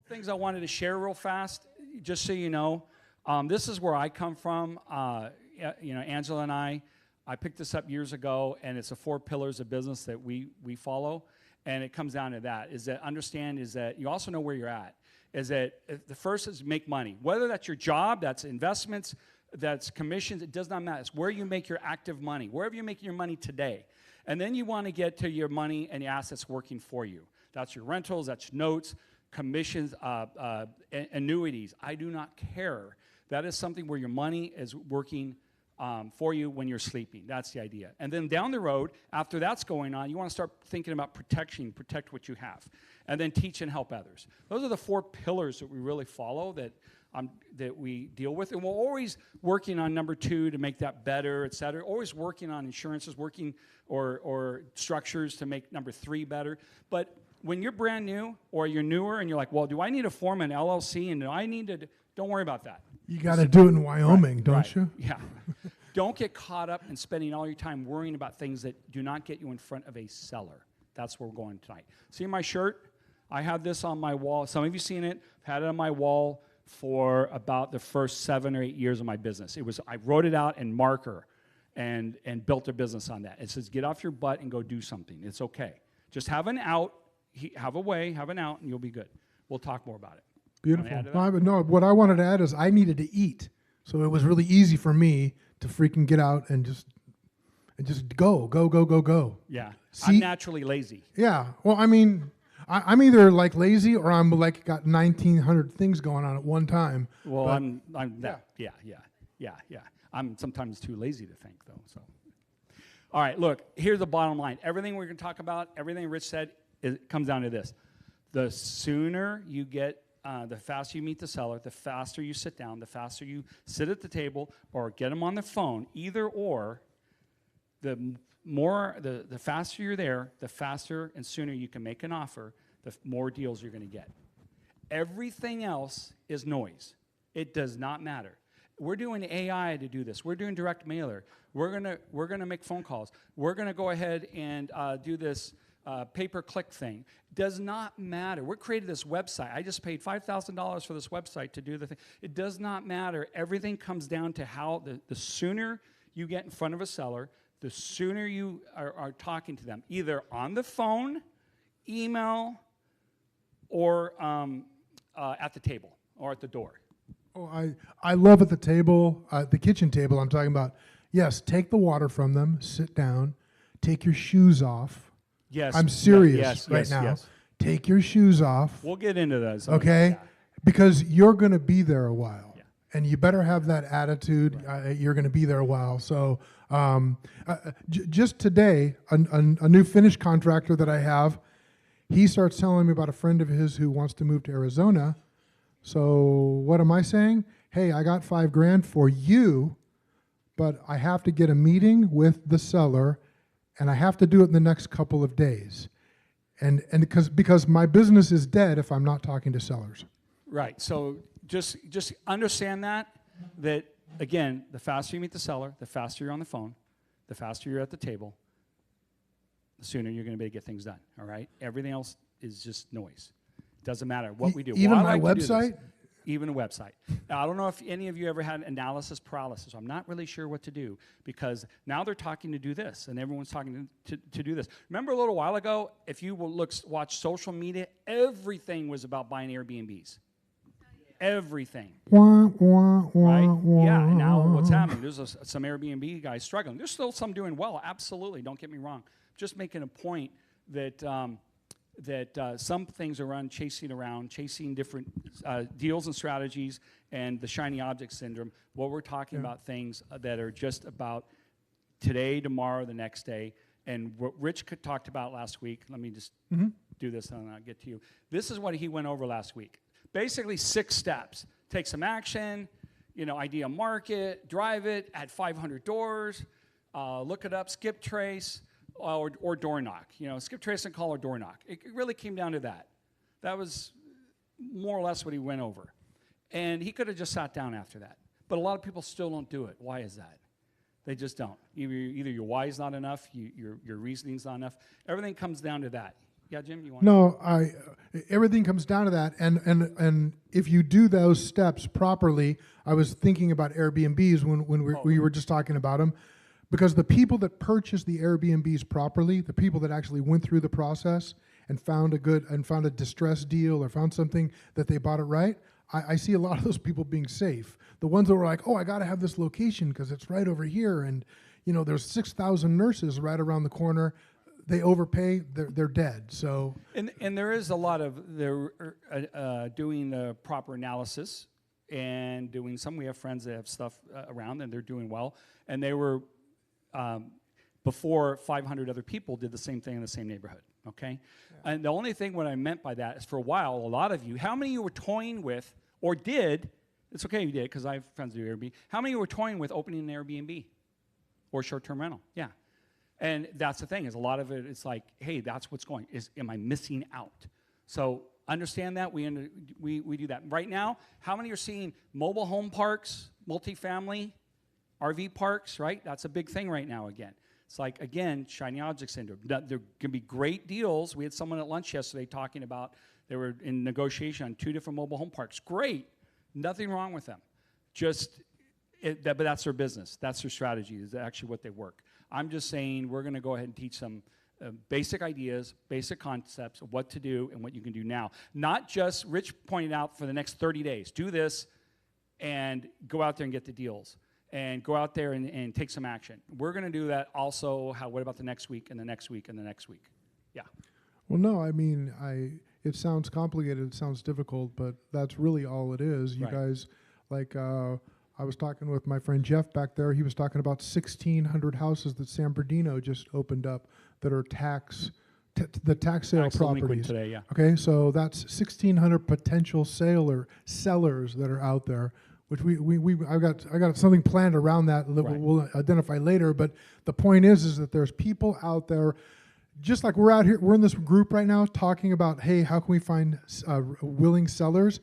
Things I wanted to share real fast, just so you know. This is where I come from. Angela and I picked this up years ago, and it's the 4 pillars of business that we follow. And it comes down to that, is that you also know where you're at. Is that the first is make money. Whether that's your job, that's investments, that's commissions, it does not matter. It's where you make your active money, wherever you're making your money today. And then you want to get to your money and your assets working for you. That's your rentals, that's notes, commissions, annuities. I do not care. That is something where your money is working for you when you're sleeping. That's the idea. And then down the road, after that's going on, you want to start thinking about protect what you have. And then teach and help others. Those are the 4 pillars that we really follow that we deal with. And we're always working on number 2 to make that better, et cetera. Always working on insurances, or structures to make number 3 better. But when you're brand new or you're newer and you're like, well, do I need to form an LLC and do I need to, don't worry about that. You got to do it in Wyoming, don't you? Yeah. Don't get caught up in spending all your time worrying about things that do not get you in front of a seller. That's where we're going tonight. See my shirt? I have this on my wall. Some of you seen it. I've had it on my wall for about the first 7 or 8 years of my business. I wrote it out in marker and built a business on that. It says, get off your butt and go do something. It's okay. Just have an out, have an out, and you'll be good. We'll talk more about it. Beautiful. No, what I wanted to add is I needed to eat. So it was really easy for me to freaking get out and just go. Yeah. See? I'm naturally lazy. Yeah. Well, I mean, I'm either like lazy or I'm like got 1,900 things going on at one time. Well, yeah. I'm sometimes too lazy to think, though. So, all right, look, here's the bottom line. Everything we're going to talk about, everything Rich said, it comes down to this. The sooner you get, the faster you meet the seller, the faster you sit down, the faster you sit at the table or get them on the phone, either or, the faster you're there, the faster and sooner you can make an offer, the more deals you're going to get. Everything else is noise. It does not matter. We're doing AI to do this. We're doing direct mailer. We're gonna make phone calls. We're gonna go ahead and do this pay-per-click thing. Does not matter. We created this website. I just paid $5,000 for this website to do the thing. It does not matter. Everything comes down to how the sooner you get in front of a seller, the sooner you are talking to them, either on the phone, email, or at the table or at the door. Oh, I love at the table, the kitchen table I'm talking about. Yes, take the water from them, sit down, take your shoes off. Yes. I'm serious right now. Yes. Take your shoes off. We'll get into those. Okay? Yeah. Because you're going to be there a while. Yeah. And you better have that attitude. Right. You're going to be there a while. So just today, a new Finnish contractor that I have, he starts telling me about a friend of his who wants to move to Arizona. So what am I saying? Hey, I got $5,000 for you, but I have to get a meeting with the seller, and I have to do it in the next couple of days. And because my business is dead if I'm not talking to sellers. Right. So just understand that again, the faster you meet the seller, the faster you're on the phone, the faster you're at the table, the sooner you're going to be able to get things done. All right. Everything else is just noise. Doesn't matter what we do. Even my website? Even a website. Now, I don't know if any of you ever had analysis paralysis. I'm not really sure what to do because now they're talking to do this, and everyone's talking to do this. Remember a little while ago, if you watch social media, everything was about buying Airbnbs. Everything. Right? Yeah, and now what's happening? There's some Airbnb guys struggling. There's still some doing well, absolutely, don't get me wrong. Just making a point that some things are chasing different deals and strategies and the shiny object syndrome. What we're talking about things that are just about today, tomorrow, the next day. And what Rich talked about last week, let me just do this and I'll get to you. This is what he went over last week. Basically 6 steps. Take some action, idea market, drive it, add 500 doors, look it up, skip trace, or door knock. Skip trace and call or door knock. It really came down to that. That was more or less what he went over. And he could have just sat down after that. But a lot of people still don't do it. Why is that? They just don't. Either your why is not enough, your reasoning's not enough. Everything comes down to that. Yeah, Jim, you want? No, everything comes down to that, and if you do those steps properly, I was thinking about Airbnbs when we were just talking about them, because the people that purchase the Airbnbs properly, the people that actually went through the process and found a distressed deal or found something that they bought it right, I see a lot of those people being safe. The ones that were like, oh, I got to have this location because it's right over here, and there's 6,000 nurses right around the corner. They overpay, they're dead. So and there is a lot of they're doing the proper analysis and doing some. We have friends that have stuff around and they're doing well. And they were before 500 other people did the same thing in the same neighborhood. Okay, and the only thing what I meant by that is for a while, a lot of you, how many of you were toying with or did? It's okay if you did because I have friends who do Airbnb. How many of you were toying with opening an Airbnb or short-term rental? Yeah. And that's the thing, is a lot of it, it's like, hey, that's what's going, am I missing out? So understand that, we do that. Right now, how many are seeing mobile home parks, multifamily, RV parks, right? That's a big thing right now again. It's like, again, shiny object syndrome. There can be great deals. We had someone at lunch yesterday talking about, they were in negotiation on 2 different mobile home parks. Great, nothing wrong with them. But that's their business. That's their strategy, is actually what they work. I'm just saying we're going to go ahead and teach some basic ideas, basic concepts of what to do and what you can do now. Not just, Rich pointed out, for the next 30 days. Do this and go out there and get the deals. And go out there and take some action. We're going to do that also. What about the next week and the next week and the next week? Yeah. Well, no, I mean, it sounds complicated, it sounds difficult, but that's really all it is. You guys, like, I was talking with my friend Jeff back there. He was talking about 1,600 houses that San Bernardino just opened up that are the tax sale properties. Today, yeah. Okay, so that's 1,600 potential sellers that are out there, which I got something planned around that we'll identify later. But the point is that there's people out there, just like we're out here, we're in this group right now talking about, hey, how can we find willing sellers?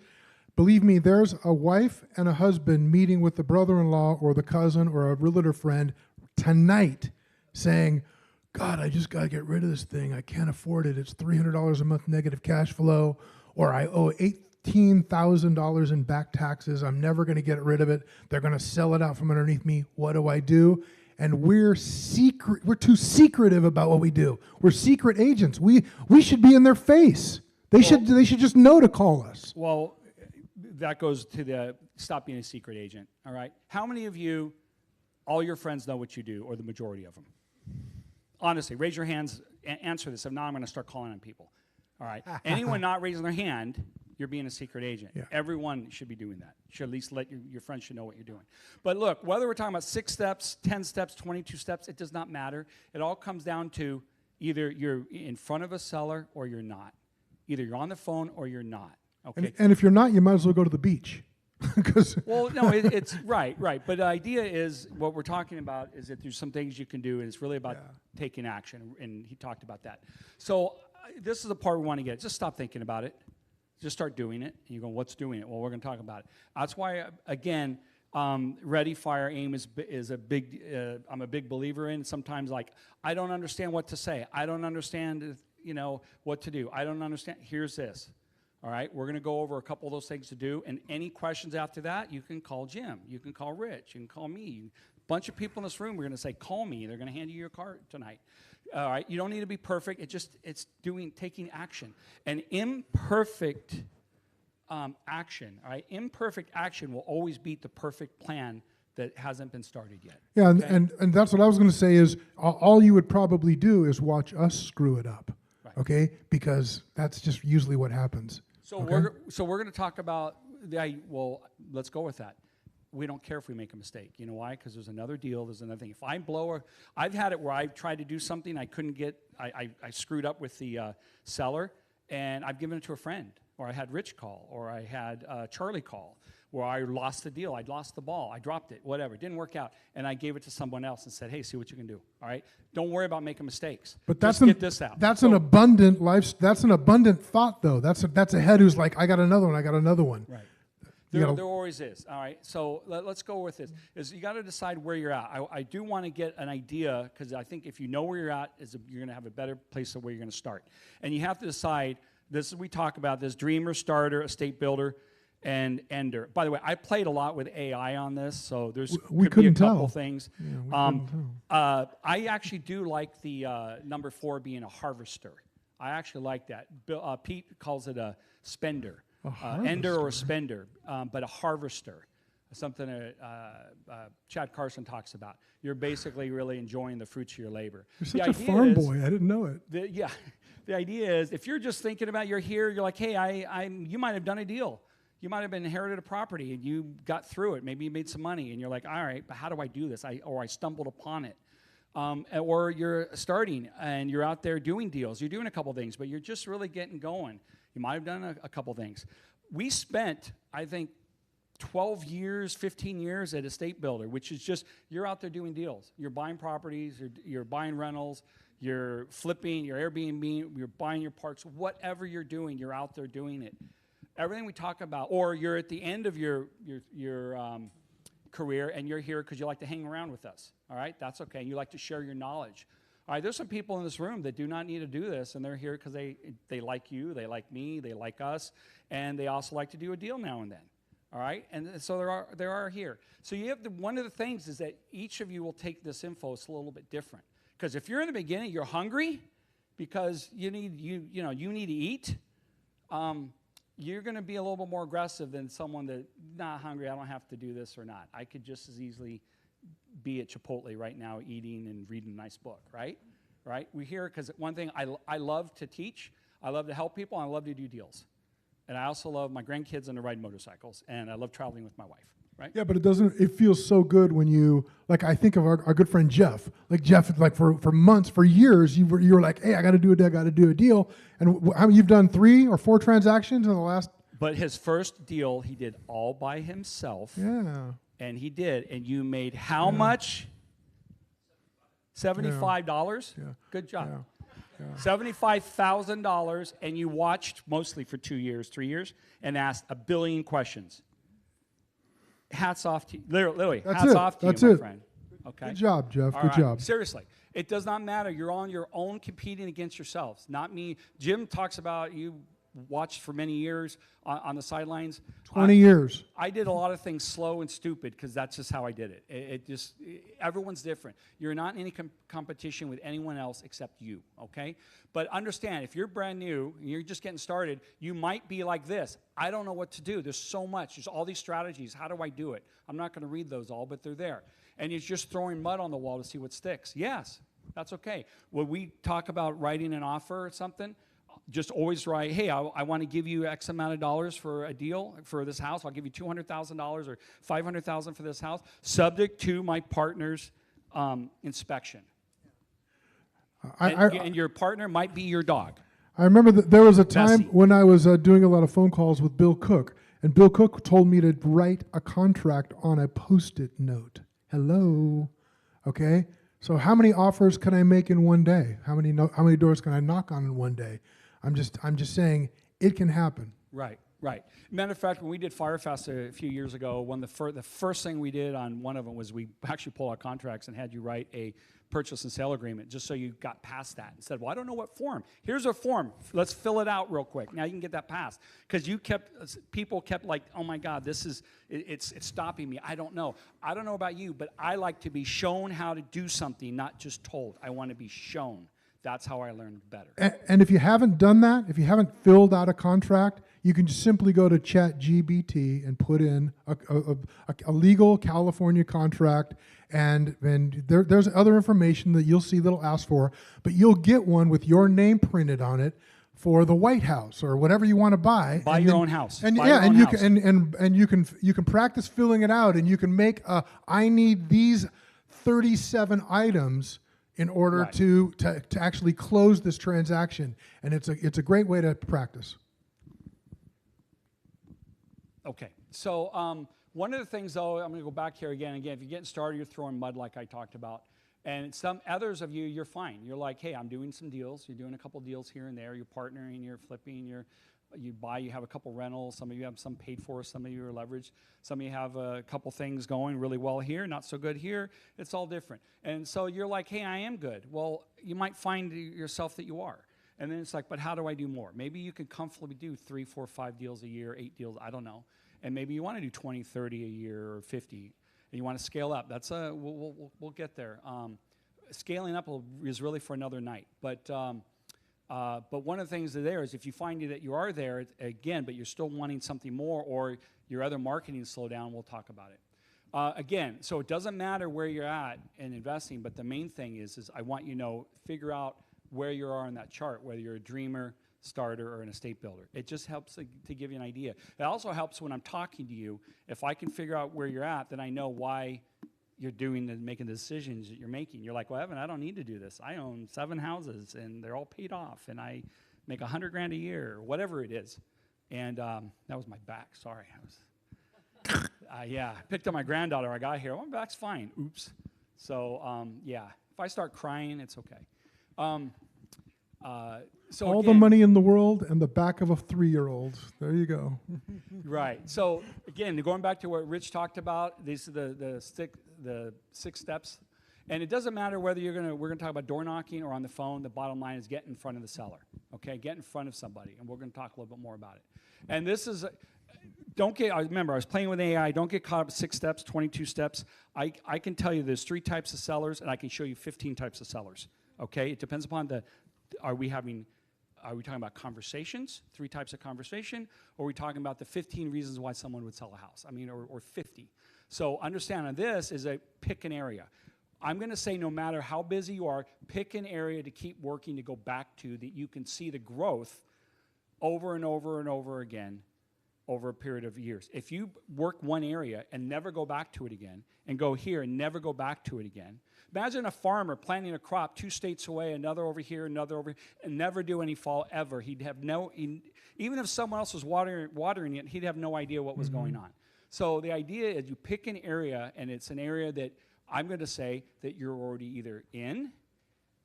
Believe me, there's a wife and a husband meeting with the brother-in-law or the cousin or a realtor friend tonight saying, God, I just got to get rid of this thing. I can't afford it. It's $300 a month negative cash flow, or I owe $18,000 in back taxes. I'm never going to get rid of it. They're going to sell it out from underneath me. What do I do? And we're too secretive about what we do. We're secret agents. We should be in their face. They should just know to call us. Well, that goes to the stop being a secret agent, all right? How many of you, all your friends know what you do, or the majority of them? Honestly, raise your hands, answer this. If not, I'm going to start calling on people, all right? Anyone not raising their hand, you're being a secret agent. Yeah. Everyone should be doing that. Should at least let your friends should know what you're doing. But look, whether we're talking about 6 steps, 10 steps, 22 steps, it does not matter. It all comes down to either you're in front of a seller or you're not. Either you're on the phone or you're not. Okay. And if you're not, you might as well go to the beach. Well, no, it's right. But the idea is, what we're talking about is that there's some things you can do, and it's really about taking action, and he talked about that. So this is the part we want to get. Just stop thinking about it. Just start doing it. And you go, what's doing it? Well, we're going to talk about it. That's why, again, ready, fire, aim is a big, I'm a big believer in. Sometimes, like, I don't understand what to say. I don't understand, what to do. I don't understand. Here's this. All right, we're going to go over a couple of those things to do, and any questions after that, you can call Jim, you can call Rich, you can call me. A bunch of people in this room are going to say, call me. They're going to hand you your card tonight. All right, you don't need to be perfect. It's taking action. And imperfect action, all right? Imperfect action will always beat the perfect plan that hasn't been started yet. Yeah, okay? and that's what I was going to say is all you would probably do is watch us screw it up, okay? Because that's just usually what happens. So okay? we're going to talk about let's go with that. We don't care if we make a mistake. You know why? Because there's another deal. There's another thing. If I I've had it where I've tried to do something I couldn't get. I screwed up with the seller, and I've given it to a friend, or I had Rich call, or I had Charlie call, where I lost the deal. I'd lost the ball. I dropped it. Whatever. It didn't work out, and I gave it to someone else and said, "Hey, see what you can do." All right. Don't worry about making mistakes. But get this out. That's an abundant life. That's an abundant thought, though. That's a head who's like, I got another one. I got another one. Right. You There gotta- always is. All right. So let's go with this. Is you got to decide where you're at. I do want to get an idea because I think if you know where you're at, you're going to have a better place of where you're going to start. And you have to decide. This is we talk about this: dreamer, starter, estate builder, and ender. By the way, I played a lot with AI on this, so there's We could be a couldn't couple tell. things. Yeah, we couldn't tell. I actually do like the number 4 being a harvester. I actually like that. Pete calls it a spender. Ender or a spender, but a harvester, something Chad Carson talks about. You're basically really enjoying the fruits of your labor. You're such a farm boy. I didn't know it. The idea is if you're just thinking about you're here, you're like, hey, you might have done a deal. You might have inherited a property and you got through it. Maybe you made some money and you're like, all right, but how do I do this? I stumbled upon it. Or you're starting and you're out there doing deals. You're doing a couple things, but you're just really getting going. You might have done a couple things. We spent, I think, 12 years, 15 years at Estate Builder, which is just, you're out there doing deals. You're buying properties, you're buying rentals, you're flipping, you're Airbnb, you're buying your parks, whatever you're doing, you're out there doing it. Everything we talk about, or you're at the end of your career and you're here because you like to hang around with us, all right? That's okay. You like to share your knowledge. All right, there's some people in this room that do not need to do this, and they're here because they like you, they like me, they like us, and they also like to do a deal now and then. All right, and so there are here. So you have one of the things is that each of you will take this info. It's a little bit different because if you're in the beginning, you're hungry because you need to eat. You're going to be a little bit more aggressive than someone that not hungry. I don't have to do this or not. I could just as easily be at Chipotle right now eating and reading a nice book, right? Right? We're here because one thing, I love to teach, I love to help people, and I love to do deals. And I also love my grandkids and to ride motorcycles, and I love traveling with my wife, right? Yeah, but it feels so good when you, like I think of our good friend Jeff. Like Jeff, like for months, for years, you were like, hey, I got to do a deal. And how you've done 3 or 4 transactions in the last... But his first deal, he did all by himself. Yeah. And he did. And you made how much? $75? Yeah. Good job. Yeah. $75,000, and you watched mostly for 2 years, 3 years, and asked a billion questions. Hats off to you. Literally, hats off to you, my friend. Okay. Good job, Jeff. All Good right. job. Seriously. It does not matter. You're on your own competing against yourselves, not me. Jim talks about you watched for many years on the sidelines. 20 years. I did a lot of things slow and stupid because that's just how I did it. Everyone's different. You're not in any competition with anyone else except you, okay? But understand, if you're brand new and you're just getting started, you might be like this. I don't know what to do. There's so much. There's all these strategies. How do I do it? I'm not going to read those all, but they're there. And you're just throwing mud on the wall to see what sticks. Yes, that's okay. When we talk about writing an offer or something, just always write, hey, I want to give you X amount of dollars for a deal for this house. I'll give you $200,000 or $500,000 for this house, subject to my partner's inspection. And your partner might be your dog. I remember that there was a time Bessie. when I was doing a lot of phone calls with Bill Cook, and Bill Cook told me to write a contract on a Post-it note. Hello, okay? So how many offers can I make in one day? How many doors can I knock on in one day? I'm just saying it can happen. Right. Matter of fact, when we did Firefest a few years ago, the first thing we did on one of them was we actually pulled out contracts and had you write a purchase and sale agreement just so you got past that and said, well, I don't know what form. Here's a form. Let's fill it out real quick. Now you can get that passed. Because people kept like, oh my God, it's stopping me. I don't know. I don't know about you, but I like to be shown how to do something, not just told. I want to be shown. That's how I learned better. And if you haven't done that, if you haven't filled out a contract, you can just simply go to ChatGPT and put in a legal California contract, and there's other information that you'll see that'll ask for, but you'll get one with your name printed on it for the White House or whatever you want to buy. Buy your own house. And you can practice filling it out, and you can make I need these 37 items in order to actually close this transaction, and it's a great way to practice. Okay, so one of the things, though, I'm going to go back here again. If you're getting started, you're throwing mud like I talked about. And some others of you, you're fine. You're like, hey, I'm doing some deals. You're doing a couple deals here and there. You're partnering, you're flipping, you're you buy, you have a couple rentals. Some of you have some paid for, some of you are leveraged. Some of you have a couple things going really well here, not so good here. It's all different. And so you're like, hey, I am good. Well, you might find yourself that you are. And then it's like, but how do I do more? Maybe you can comfortably do 3, 4, 5 deals a year, 8 deals, I don't know. And maybe you want to do 20, 30 a year or 50, and you want to scale up. That's we'll get there. Scaling up is really for another night. But one of the things there is if you find that you are there again, but you're still wanting something more, or your other marketing slow down, we'll talk about it. Again, so it doesn't matter where you're at in investing, but the main thing is I want you to know, figure out where you are on that chart, whether you're a dreamer, starter, or an estate builder. It just helps to give you an idea. It also helps when I'm talking to you. If I can figure out where you're at, then I know why you're making the decisions that you're making. You're like, well, Evan, I don't need to do this. I own 7 houses, and they're all paid off, and I make $100,000 a year, or whatever it is. And that was my back. Sorry. I picked up my granddaughter. I got here. Oh, my back's fine. Oops. So, yeah, if I start crying, it's okay. So all again, the money in the world and the back of a 3-year-old. There you go. Right. So again, going back to what Rich talked about, these are the 6 steps, and it doesn't matter whether we're gonna talk about door knocking or on the phone. The bottom line is get in front of the seller. Okay, get in front of somebody, and we're gonna talk a little bit more about it. And this is. Remember, I was playing with AI. Don't get caught up with 6 steps, 22 steps. I can tell you there's 3 types of sellers, and I can show you 15 types of sellers. Okay, it depends upon are we talking about conversations, 3 types of conversation, or are we talking about the 15 reasons why someone would sell a house? I mean, or 50. So understand on this is pick an area. I'm going to say no matter how busy you are, pick an area to keep working to go back to that you can see the growth over and over and over again over a period of years. If you work one area and never go back to it again, and go here and never go back to it again, imagine a farmer planting a crop 2 states away, another over here, another over here, and never do any fall ever. He'd have even if someone else was watering it, he'd have no idea what was going on. So the idea is you pick an area, and it's an area that I'm going to say that you're already either in,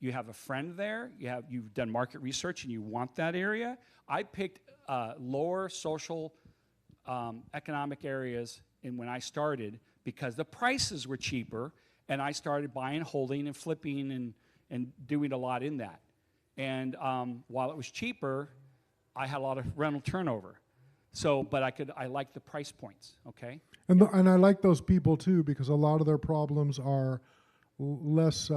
you have a friend there, you've done market research and you want that area. I picked lower social economic areas when I started because the prices were cheaper, and I started buying, holding, and flipping and doing a lot in that. And while it was cheaper, I had a lot of rental turnover. So, but I liked the price points, okay? And I like those people too, because a lot of their problems are less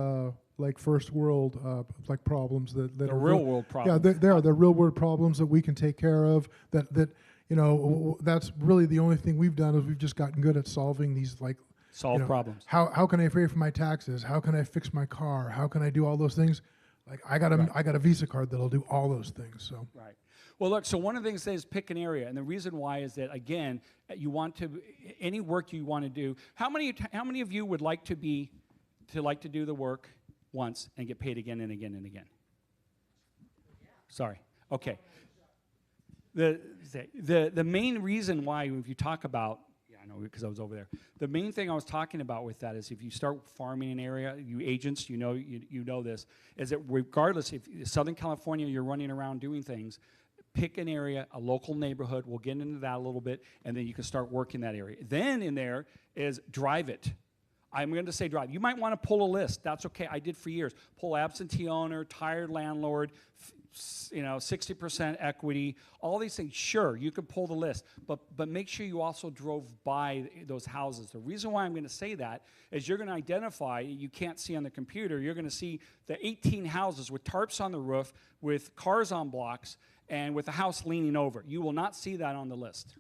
like first world like problems that The are real world problems. Yeah, they are. They're real world problems that we can take care of. That you know, that's really the only thing we've done is we've just gotten good at solving these Solve problems. How can I pay for my taxes? How can I fix my car? How can I do all those things? Like I got a Visa card that'll do all those things. So right. Well, look. So one of the things is pick an area, and the reason why is that again, you want to any work you want to do. How many of you would like to do the work once and get paid again and again and again? Sorry. Okay. The main reason why, if you talk about, I know because I was over there. The main thing I was talking about with that is if you start farming an area, you agents, you know this, is that regardless if Southern California, you're running around doing things, pick an area, a local neighborhood. We'll get into that a little bit, and then you can start working that area. Then in there is drive it. I'm going to say drive. You might want to pull a list. That's okay. I did for years. Pull absentee owner, tired landlord, 60% equity, all these things. Sure, you could pull the list, but make sure you also drove by those houses. The reason why I'm going to say that is you're going to identify, you can't see on the computer, you're going to see the 18 houses with tarps on the roof, with cars on blocks, and with the house leaning over. You will not see that on the list.